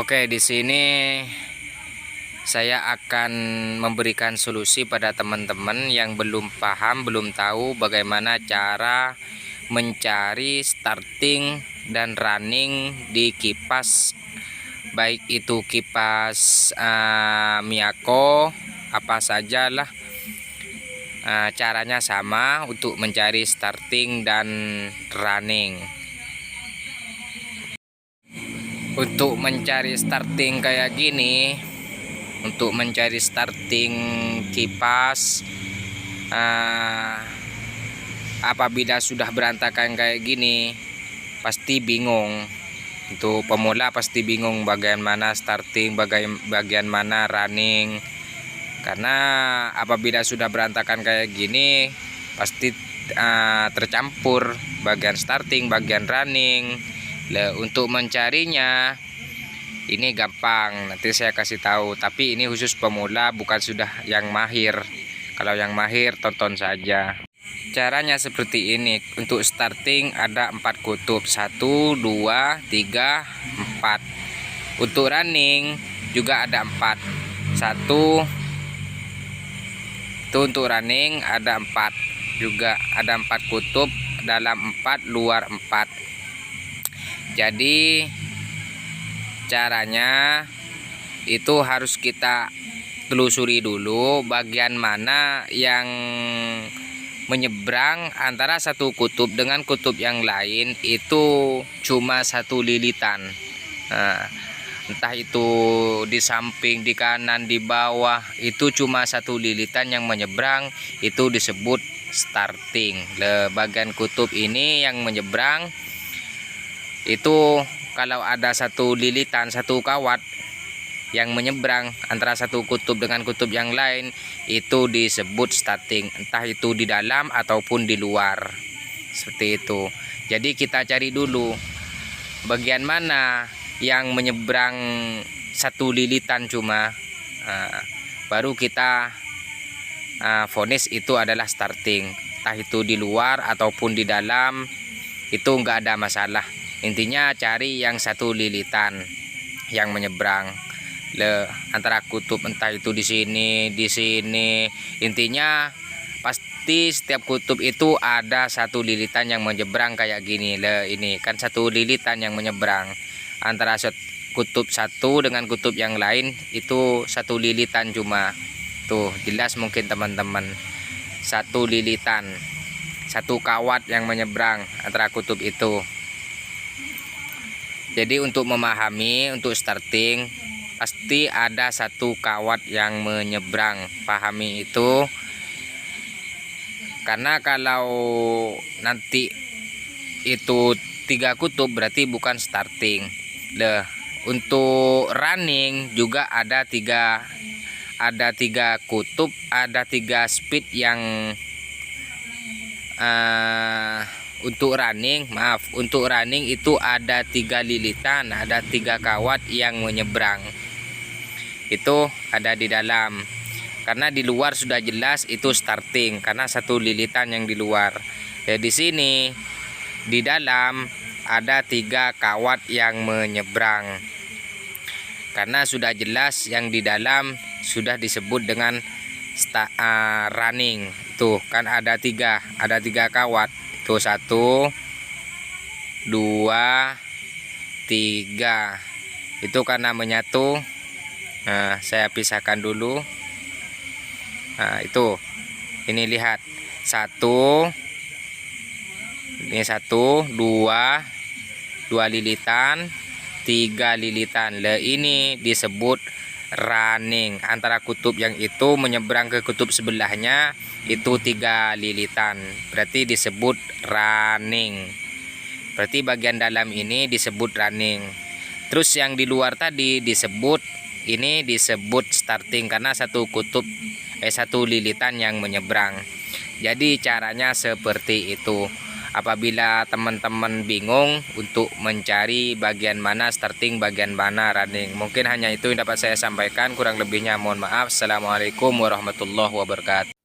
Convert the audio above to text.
Oke, di sini saya akan memberikan solusi pada teman-teman yang belum paham, belum tahu bagaimana cara mencari starting dan running di kipas, baik itu kipas Miyako apa sajalah. Caranya sama untuk mencari starting dan running. Untuk mencari starting kayak gini, untuk mencari starting kipas, apabila sudah berantakan kayak gini pasti bingung. Untuk pemula pasti bingung bagian mana starting, bagian mana running. Karena apabila sudah berantakan kayak gini pasti tercampur bagian starting, bagian running. Untuk mencarinya ini gampang, nanti saya kasih tahu. Tapi ini khusus pemula, bukan sudah yang mahir. Kalau yang mahir tonton saja. Caranya seperti ini. Untuk starting ada 4 kutub, 1, 2, 3, 4. Untuk running juga ada 4. 1 itu untuk running ada 4 juga, ada 4 kutub, dalam 4 luar 4. Jadi caranya itu harus kita telusuri dulu bagian mana yang menyeberang antara satu kutub dengan kutub yang lain itu cuma 1 lilitan. Entah itu di samping, di kanan, di bawah, itu cuma 1 lilitan yang menyeberang, itu disebut starting. Bagian kutub ini yang menyeberang itu kalau ada 1 lilitan, 1 kawat yang menyeberang antara satu kutub dengan kutub yang lain, itu disebut starting, entah itu di dalam ataupun di luar, seperti itu. Jadi kita cari dulu bagian mana yang menyeberang 1 lilitan cuma, baru kita vonis itu adalah starting. Entah itu di luar ataupun di dalam, itu enggak ada masalah. Intinya cari yang 1 lilitan yang menyeberang antara kutub, entah itu di sini, di sini. Intinya pasti setiap kutub itu ada 1 lilitan yang menyeberang kayak gini. Ini kan 1 lilitan yang menyeberang antara kutub 1 dengan kutub yang lain, itu 1 lilitan cuma. Tuh jelas mungkin teman-teman, 1 lilitan, 1 kawat yang menyeberang antara kutub itu. Jadi untuk memahami, untuk starting pasti ada 1 kawat yang menyeberang, pahami itu. Karena kalau nanti itu 3 kutub berarti bukan starting. Untuk running juga ada 3 kutub, ada 3 speed yang untuk running itu ada 3 lilitan, ada 3 kawat yang menyeberang. Itu ada di dalam. Karena di luar sudah jelas itu starting karena 1 lilitan yang di luar. Di sini di dalam ada 3 kawat yang menyeberang. Karena sudah jelas yang di dalam sudah disebut dengan running. Tuh kan ada 3 kawat. Tuh 1, 2, 3. Itu karena menyatu. Saya pisahkan dulu. Itu. Ini lihat. 1. Ini 1, 2 lilitan, 3 lilitan. Ini disebut running. Antara kutub yang itu menyeberang ke kutub sebelahnya itu 3 lilitan, berarti disebut running. Berarti bagian dalam ini disebut running. Terus yang di luar tadi disebut starting karena 1 kutub 1 lilitan yang menyeberang. Jadi caranya seperti itu. Apabila teman-teman bingung untuk mencari bagian mana starting, bagian mana running, mungkin hanya itu yang dapat saya sampaikan. Kurang lebihnya mohon maaf. Assalamualaikum warahmatullahi wabarakatuh.